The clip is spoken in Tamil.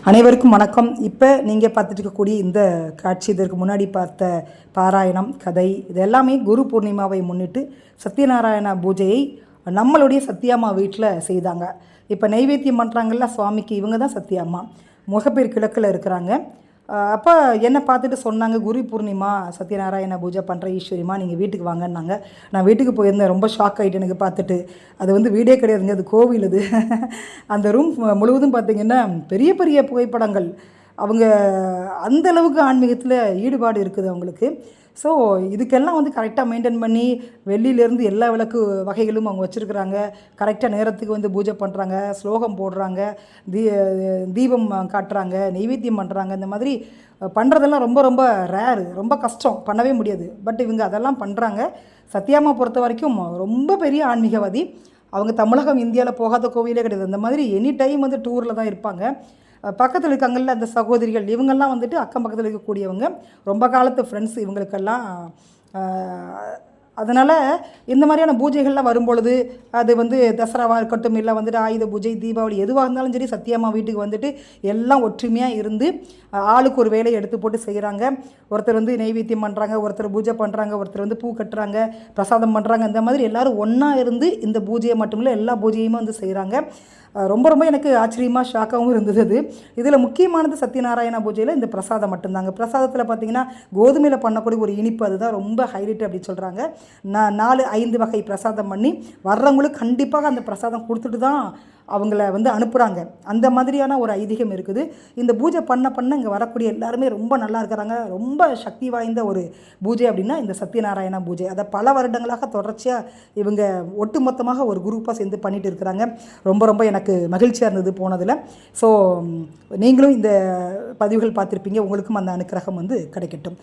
அனைவருக்கும் வணக்கம். இப்போ நீங்கள் பார்த்துட்டு இருக்கக்கூடிய இந்த காட்சி, இதற்கு முன்னாடி பார்த்த பாராயணம் கதை, இது எல்லாமே குரு பூர்ணிமாவை முன்னிட்டு சத்யநாராயண பூஜையை நம்மளுடைய சத்யாம்மா வீட்டில் செய்தாங்க. இப்போ நைவேத்தியம் பண்ணுறாங்கல்ல சுவாமிக்கு, இவங்க தான் சத்யாம்மா. முகப்பேர் கிழக்கில் இருக்கிறாங்க. அப்போ என்னை பார்த்துட்டு சொன்னாங்க, குரு பூர்ணிமா சத்யநாராயண பூஜை பண்ணுற ஈஸ்வரிமா, நீங்கள் வீட்டுக்கு வாங்கன்னாங்க. நான் வீட்டுக்கு போயிருந்தேன். ரொம்ப ஷாக் ஆகிட்டு எனக்கு பார்த்துட்டு. அது வீடே கிடையாதுங்க, அது கோவில். அது அந்த ரூம் முழுவதும் பார்த்திங்கன்னா பெரிய பெரிய புகைப்படங்கள். அவங்க அந்தளவுக்கு ஆன்மீகத்தில் ஈடுபாடு இருக்குது அவங்களுக்கு. ஸோ இதுக்கெல்லாம் கரெக்டாக மெயின்டைன் பண்ணி வெள்ளியிலேருந்து எல்லா விளக்கு வகைகளும் அவங்க வச்சுருக்குறாங்க. கரெக்டாக நேரத்துக்கு பூஜை பண்ணுறாங்க, ஸ்லோகம் போடுறாங்க, தீபம் காட்டுறாங்க, நெய்வேத்தியம் பண்ணுறாங்க. இந்த மாதிரி பண்ணுறதெல்லாம் ரொம்ப ரொம்ப ரேரு, ரொம்ப கஷ்டம், பண்ணவே முடியாது. பட் இவங்க அதெல்லாம் பண்ணுறாங்க. சத்யாம்மா பொறுத்த வரைக்கும் ரொம்ப பெரிய ஆன்மீகவாதி. அவங்க தமிழகம் இந்தியாவில் போகாத கோவிலே கிடையாது. அந்த மாதிரி எனி டைம் டூரில் தான் இருப்பாங்க. பக்கத்தில் இருக்காங்கள்ல அந்த சகோதரிகள், இவங்கெல்லாம் அக்கம் பக்கத்தில் இருக்கக்கூடியவங்க, ரொம்ப காலத்து ஃப்ரெண்ட்ஸ் இவங்களுக்கெல்லாம். அதனால் இந்த மாதிரியான பூஜைகள்லாம் வரும்பொழுது, அது தசராவாக இருக்கட்டும், இல்லை ஆயுத பூஜை, தீபாவளி, எதுவாக இருந்தாலும் சரி, சத்யாம்மா வீட்டுக்கு எல்லாம் ஒற்றுமையாக இருந்து ஆளுக்கு ஒரு வேலையை எடுத்து போட்டு செய்கிறாங்க. ஒருத்தர் நெய்வேத்தியம் பண்ணுறாங்க, ஒருத்தர் பூஜை பண்ணுறாங்க, ஒருத்தர் பூ கட்டுறாங்க, பிரசாதம் பண்ணுறாங்க. இந்த மாதிரி எல்லோரும் ஒன்றா இருந்து இந்த பூஜையை மட்டும் இல்லை, எல்லா பூஜையுமே செய்கிறாங்க. ரொம்ப ரொம்ப எனக்கு ஆச்சரியமாக ஷாக்காகவும் இருந்தது. அது இதில் முக்கியமானது சத்யநாராயண பூஜையில் இந்த பிரசாதம் மட்டும்தாங்க. பிரசாதத்தில் பார்த்திங்கன்னா கோதுமையில் பண்ணக்கூடிய ஒரு இனிப்பு, அதுதான் ரொம்ப ஹைலைட் அப்படின்னு சொல்கிறாங்க. 4-5 வகை பிரசாதம் பண்ணி வர்றவங்களுக்கு கண்டிப்பாக அந்த பிரசாதம் கொடுத்துட்டு தான் அவங்கள அனுப்புகிறாங்க. அந்த மாதிரியான ஒரு ஐதீகம் இருக்குது. இந்த பூஜை பண்ண இங்கே வரக்கூடிய எல்லாருமே ரொம்ப நல்லா இருக்கிறாங்க. ரொம்ப சக்தி வாய்ந்த ஒரு பூஜை அப்படின்னா இந்த சத்யநாராயண பூஜை. அதை பல வருடங்களாக தொடர்ச்சியாக இவங்க ஒட்டுமொத்தமாக ஒரு குரூப்பாக சேர்ந்து பண்ணிட்டு இருக்கிறாங்க. ரொம்ப ரொம்ப எனக்கு மகிழ்ச்சியாக இருந்தது போனதில். ஸோ நீங்களும் இந்த பதிவுகள் பார்த்துருப்பீங்க. உங்களுக்கும் அந்த அனுக்கிரகம் கிடைக்கட்டும்.